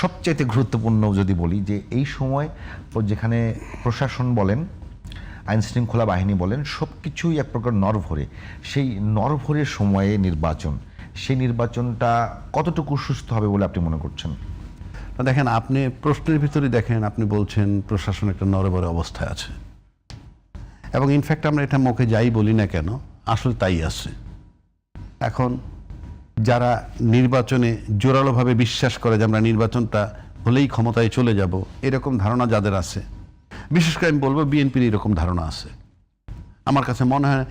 সবচাইতে গুরুত্বপূর্ণ যদি বলি যে এই সময় যেখানে প্রশাসন বলেন, আইন শৃঙ্খলা বাহিনী বলেন, সব কিছুই এক প্রকার নরভরে, সেই নরভরের সময়ে নির্বাচন, সেই নির্বাচনটা কতটুকু সুস্থ হবে বলে আপনি মনে করছেন? দেখেন, আপনি প্রশ্নের ভিতরে দেখেন, আপনি বলছেন প্রশাসন একটা নরবরে অবস্থায় আছে, এবং ইনফ্যাক্ট আমরা এটা মুখে যাই বলি না কেন, আসলে তাই আছে। এখন যারা নির্বাচনে জোরালোভাবে বিশ্বাস করে যে আমরা নির্বাচনটা হলেই ক্ষমতায় চলে যাব, এরকম ধারণা যাদের আছে, বিশেষ করে আমি বলবো বিএনপির এরকম ধারণা আছে, আমার কাছে মনে হয়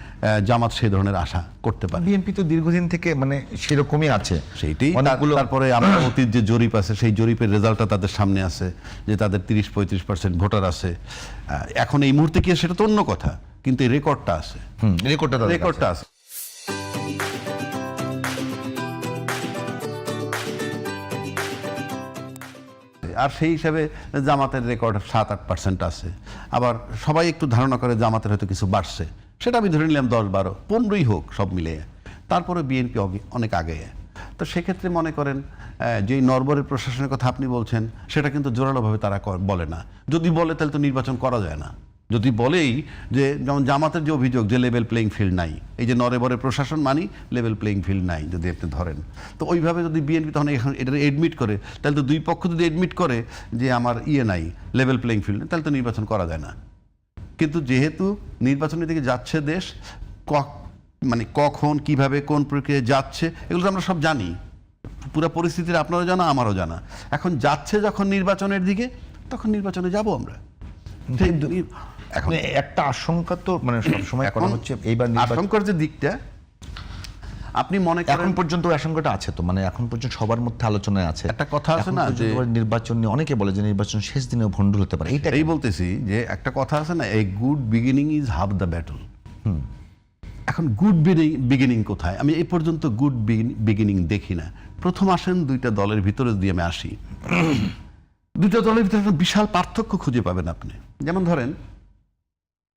জামাত সেই ধরনের আশা করতে পারে। বিএনপি তো দীর্ঘদিন থেকে মানে সেরকমই আছে, সেইটাই। তারপরে আমার অতীত যে জরিপ আছে, সেই জরিপের রেজাল্টটা তাদের সামনে আছে, যে তাদের 30-35% ভোটার আছে। এখন এই মুহূর্তে কি সেটা তো অন্য কথা, কিন্তু এই রেকর্ডটা আছে, রেকর্ডটা আছে। আর সেই হিসাবে জামাতের রেকর্ড 7-8% আছে। আবার সবাই একটু ধারণা করে জামাতের হয়তো কিছু বাড়ছে, সেটা আমি ধরে নিলাম 10-12-15ই হোক সব মিলিয়ে, তারপরে বিএনপি অনেক আগে। তো সেক্ষেত্রে মনে করেন যে নরবরের প্রশাসনের কথা আপনি বলছেন, সেটা কিন্তু জোরালোভাবে তারা বলে না। যদি বলে তাহলে তো নির্বাচন করা যায় না। যদি বলেই যে, যেমন জামাতের যে অভিযোগ যে লেভেল প্লেইং ফিল্ড নাই, এই যে নরবরের প্রশাসন মানি লেভেল প্লেইং ফিল্ড নাই যদি আপনি ধরেন, তো ওইভাবে যদি বিএনপি তখন এখন এটা এডমিট করে, তাহলে তো দুই পক্ষ যদি এডমিট করে যে আমার নাই, লেভেল প্লেইং ফিল্ড নেই, তাহলে তো নির্বাচন করা যায় না। কিন্তু যেহেতু নির্বাচনের দিকে যাচ্ছে দেশ, মানে কখন কিভাবে কোন প্রক্রিয়ায় যাচ্ছে এগুলো তো আমরা সব জানি, পুরো পরিস্থিতির আপনারও জানা আমারও জানা। এখন যাচ্ছে যখন নির্বাচনের দিকে, তখন নির্বাচনে যাব আমরা। এখন একটা আশঙ্কা তো মানে সবসময় করা হচ্ছে, এইবার আশঙ্কার যে দিকটা আপনি মনে করেন, এখন পর্যন্ত আশঙ্কাটা আছে তো, মানে এখন পর্যন্ত সবার মধ্যে আলোচনায় আছে। একটা কথা আছে না যে নির্বাচন নিয়ে অনেকে বলে যে নির্বাচন শেষ দিনেও ভণ্ডুল হতে পারে। এইটাই বলতেছি যে একটা কথা আছে না, a good beginning is half the battle. এখন গুড বিগিনিং কোথায়? আমি এই পর্যন্ত গুড বিগিনিং দেখি না। প্রথম আসেন দুইটা দলের ভিতরে দিয়ে আমি আসি, দুইটা দলের ভিতরে একটা বিশাল পার্থক্য খুঁজে পাবেন আপনি। যেমন ধরেন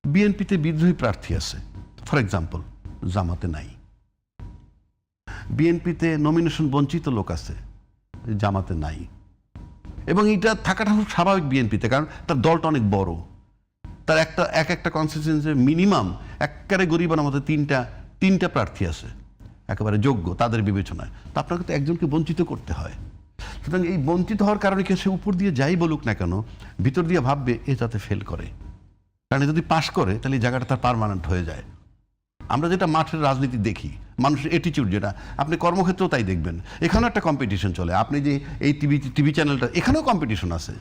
বিএনপিতে বিদ্রোহী প্রার্থী আছে, ফর এক্সাম্পল, জামাতে নাই। বিএনপিতে নমিনেশন বঞ্চিত লোক আছে, জামাতে নাই। এবং এটা থাকাটা খুব স্বাভাবিক বিএনপিতে, কারণ তার দলটা অনেক বড়, তার একটা কনস্টিটিউয়েন্সি মিনিমাম একেবারে গরিবের মধ্যে তিনটা প্রার্থী আছে একেবারে যোগ্য তাদের বিবেচনায়। তো আপনাকে তো একজনকে বঞ্চিত করতে হয়। সুতরাং এই বঞ্চিত হওয়ার কারণে কি সে উপর দিয়ে যাই বলুক না কেন, ভিতর দিয়ে ভাববে এ যাতে ফেল করে, কারণ যদি পাশ করে তাহলে এই জায়গাটা তার পার্মানেন্ট হয়ে যায়। আমরা যেটা মাঠের রাজনীতি দেখি, মানুষের অ্যাটিটিউড যেটা, আপনি কর্মক্ষেত্রেও তাই দেখবেন, এখানেও একটা কম্পিটিশন চলে। আপনি যে এই টিভি চ্যানেলটা, এখানেও কম্পিটিশন আছে,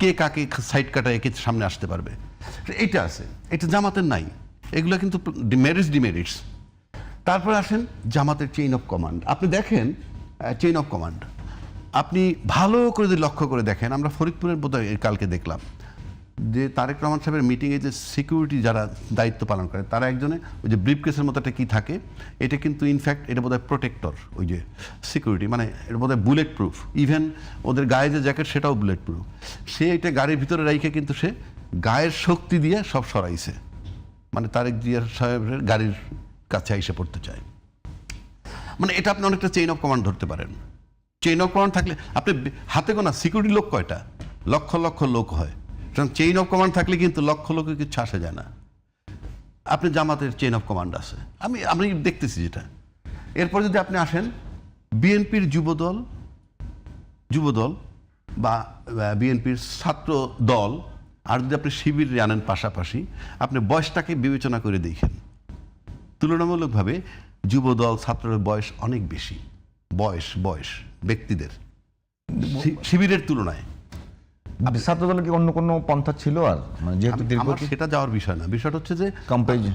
কে কাকে সাইড কাটায় কে সামনে আসতে পারবে, এইটা আছে। এটা জামাতের নাই। এগুলো কিন্তু ডিমেরিটস। তারপরে আসেন জামাতের চেইন অফ কমান্ড। আপনি দেখেন চেইন অফ কমান্ড, আপনি ভালো করে যদি লক্ষ্য করে দেখেন, আমরা ফরিদপুরের বোধহয় কালকে দেখলাম যে তারেক রহমান সাহেবের মিটিংয়ে যে সিকিউরিটি যারা দায়িত্ব পালন করে, তারা একজনে ওই যে ব্রিফকেসের মতো একটা কী থাকে, এটা কিন্তু ইনফ্যাক্ট এটা বোধহয় প্রোটেক্টর, ওই যে সিকিউরিটি, মানে এটা বোধহয় বুলেট প্রুফ। ইভেন ওদের গায়ে যে জ্যাকেট সেটাও বুলেট প্রুফ। সে এটা গাড়ির ভিতরে রাইখে কিন্তু সে গায়ের শক্তি দিয়ে সব সরাইছে, মানে তারেক জিয়া সাহেবের গাড়ির কাছে এসে পড়তে চায়। মানে এটা আপনি অনেকটা চেইন অফ কমান্ড ধরতে পারেন। চেইন অফ কমান্ড থাকলে আপনি হাতে গোনা সিকিউরিটি লোক কয়টা, লক্ষ লক্ষ লোক হয়। চেইন অফ কমান্ড থাকলে কিন্তু লক্ষ লোকের কিছু আসে যায় না। আপনি জামাতের চেইন অফ কমান্ড আছে, আমি দেখতেছি যেটা। এরপর যদি আপনি আসেন বিএনপির যুবদল বা বিএনপির ছাত্র দল, আর যদি আপনি শিবির আনেন পাশাপাশি, আপনি বয়সটাকে বিবেচনা করে দেখেন, তুলনামূলকভাবে যুবদল ছাত্রের বয়স অনেক বেশি, বয়স ব্যক্তিদের শিবিরের তুলনায়। ছাত্রদলে কি অন্য কোনো পন্থা ছিল? আর মানে যেহেতু সেটা যাওয়ার বিষয় না, বিষয়টা হচ্ছে যে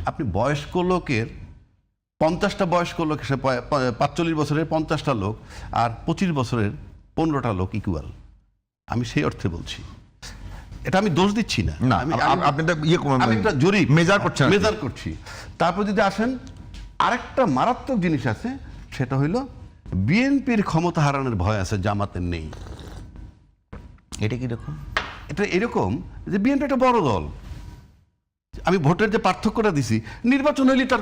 আপনি বয়স্ক লোকের 50টা বয়স্ক লোক, 45 বছরের 50টা লোক আর 25 বছরের 15টা লোক ইকুয়াল। আমি সেই অর্থে বলছি, এটা আমি দোষ দিচ্ছি না, আমি একটা জরিপ মেজার করছি। তারপর যদি আসেন আরেকটা মারাত্মক জিনিস আছে, সেটা হইল বিএনপির ক্ষমতা হারানোর ভয় আছে, জামাতের নেই। এটা কিরকম? এটা এরকম যে বিএনপি একটা বড় দল, আমি ভোটের যে পার্থক্যটা দিছি, নির্বাচন হইলে তার